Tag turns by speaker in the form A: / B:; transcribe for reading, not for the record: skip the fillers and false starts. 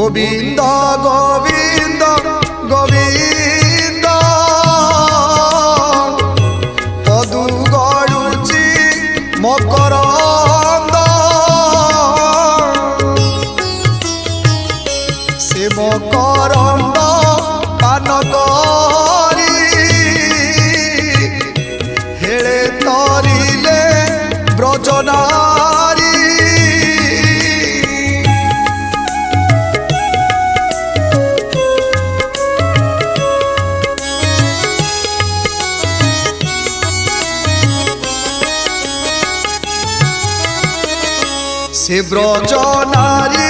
A: গোবিন্দ গোবিন্দ গোবিন্দ পদু গড়ুচি মকরন্দ সে মকরন্দ পান করি হেড়ে তরিলে ব্রজনারী সে ব্রজনারী